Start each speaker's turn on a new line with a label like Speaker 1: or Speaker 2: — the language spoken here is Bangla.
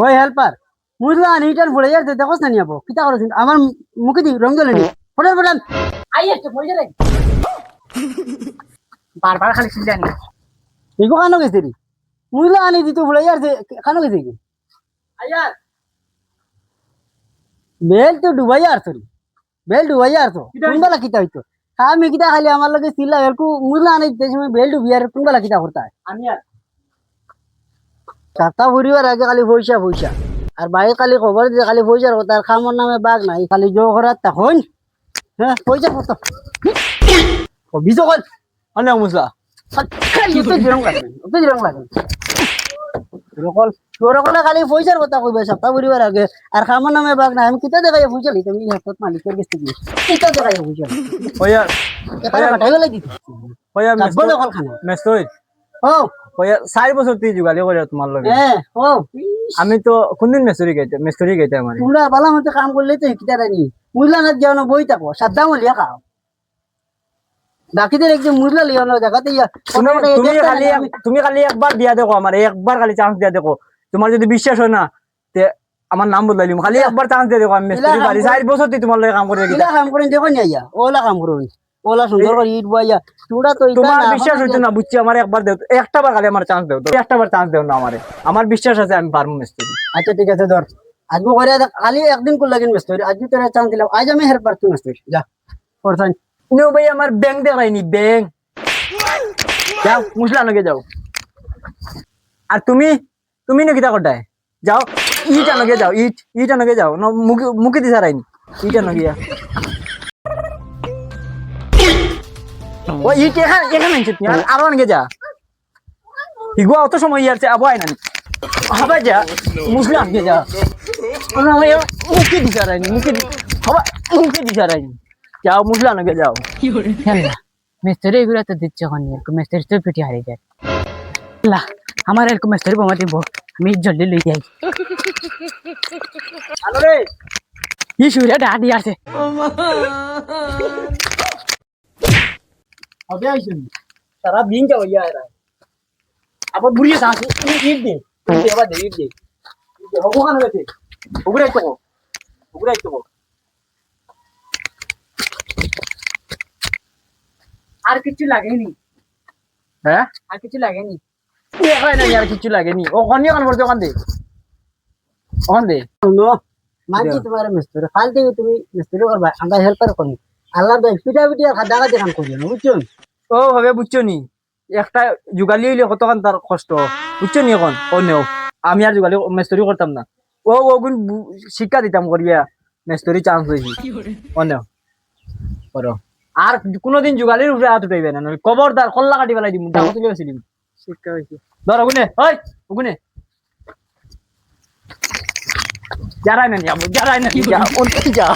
Speaker 1: ওই হেল্পার মুজলা আনিটার ভরে যাচ্ছে দেখোস না নিয়াবো কিতা করছিস আমার মুখে দি রং জ্বলে নি ফটাফট ফটাফট আই একটু ভরে যাবে বারবার খালি চিল্লানি এগো কানো গেছে রে মুজলা আনি দিতে ভরে যাচ্ছে কানো গেছে কি আয়ার বেল তো ডুবাই আর তোর বেল ডুবাই আর তো কোনবেলা কিতা হইতো আমি কিতা খালি আমার লগে চিল্লা এরকু মুজলা আনি দিতে সময় বেল ডুবিয়ার কোনবেলা কিতা করতা আমি আর চারটা পরিবার আগে খালি পয়সা পয়সা আর বাইরে খালি খবর দিয়ে খালি পয়সার কথা আর খামর নামে বাঘ নাই খালি জো করার তখন হ্যাঁ পয়সা কত অভিযোগ অনেক মুসলা খালি পয়সার কথা কইবে সপ্তাহ পরিবার আগে আর খামর নামে বাঘ নাই আমি কিতা দেখাই পয়সা লিতে আমি হাতত মালিকের কাছ থেকে কিতা দেখাই পয়সা
Speaker 2: ওয়া
Speaker 1: এখানে কাটাই গেলে দিতে
Speaker 2: ওয়া
Speaker 1: বলে কল খানা
Speaker 2: মেসই
Speaker 1: ও
Speaker 2: ওয়া 4 বছর তুই যোগালি করে তোমার লগে
Speaker 1: হ্যাঁ ও
Speaker 2: আমি তো কোনদিন মেসরি গাইতে মানে
Speaker 1: তোমরা ভালো মতো কাম করলে তো কিতা রানি মুজলা না যাও না বই থাকো সাদ্দাম লিয়া খাও বাকিদের একদম মুজলা লিয়া না দেখাতে
Speaker 2: তুমি খালি একবার দিয়া দেখো আমার একবার খালি চান্স দিয়া দেখো তোমার যদি বিশ্বাস হয় না তে আমার নাম বদলাইলিম খালি একবার চান্স দিয়া দেখো আমি মিস্ত্রি বাড়ি 4 বছর তুই তোমার লগে কাম করে
Speaker 1: কিলা কাম করে দেখো নি আইয়া ওলা কাম করো ওলা সুন্দর করে ইট বইয়া তোমরা তো
Speaker 2: তোমার বিশ্বাস হইতো না বুঝছি আমার একবার দেও একটা বার খালি আমার চান্স দেও একটা বার চান্স দেও না আমারে আমার বিশ্বাস আছে আমি পারবো মিস্ত্রি
Speaker 1: আচ্ছা ঠিক আছে ধর আজকে করে খালি একদিন কল লাগিন মিস্ত্রি আজকে তোরা চান্স দিলাম আজ আমি হেল্প পারছি মিস্ত্রি যা করছান
Speaker 2: নো ভাই আমার ব্যাংক দেখাইনি ব্যাংক যাও মুসলা নগে যাও আর তুমি নাকি তা কোটায় যাও ইটা নগে যাও ইটা নগে যাও মুখে দিছা রাইনি ইটা নগে ও ইট এখানে আনছিস আর আরো নগে যা ইগো অত সময় ইয়ারছে আবো আইনা হবা যা মুসলা নগে যা না ভাই মুখে দিছা রাইনি মুখে দিছা রাইনি যাও মুসলা নগে যাও
Speaker 1: মিস্ত্রি এগুলো তো দিচ্ছে এখন মিস্ত্রি তো পিটি হারিয়ে যায় লা আমার এরকম মিস্ত্রি বোমা দিব আমি জলদি লই যাই
Speaker 2: হ্যালো রে
Speaker 1: এই সুরে ডাডি আছে
Speaker 2: अबे आइसन सारा बीन जा भैया यार अब बुरी सांस ईट दे देवा दे ईट दे होगो खाना लेते उगरे तो
Speaker 1: আর কিছু লাগেনি
Speaker 2: হ্যাঁ
Speaker 1: আর কিছু লাগেনি
Speaker 2: দেখাই না यार কিছু লাগেনি ও কোন কান করতে ওখান দে
Speaker 1: নো মানছি তোমার মিস্ত্রি ফালতু তুমি মিস্ত্রি করবা আমরা হেল্পার করি আল্লাহ তো পিটা পিটা খাদা দেখান করি না বুঝছো
Speaker 2: ও ভাবে বুঝছো নি একটা যুগালি হইলে কতখান তার কষ্ট বুঝছো নি এখন ও নেও আমি আর যুগালি মেস্তরি করতাম না ও গুণ শিক্ষা দিতাম করিয়া মেস্তরি চান্স হয়েছি ও নেও করো আর কোনোদিন যুগালির উপরে হাত উঠাইবে না নইলে কবরদার কল্লা কাটি ফেলাই দিম ডাঙ তুলে আসিলিম শিক্ষা হয়েছে ধর ওগুনে ওই ওগুনে যারাই না যারাই না যা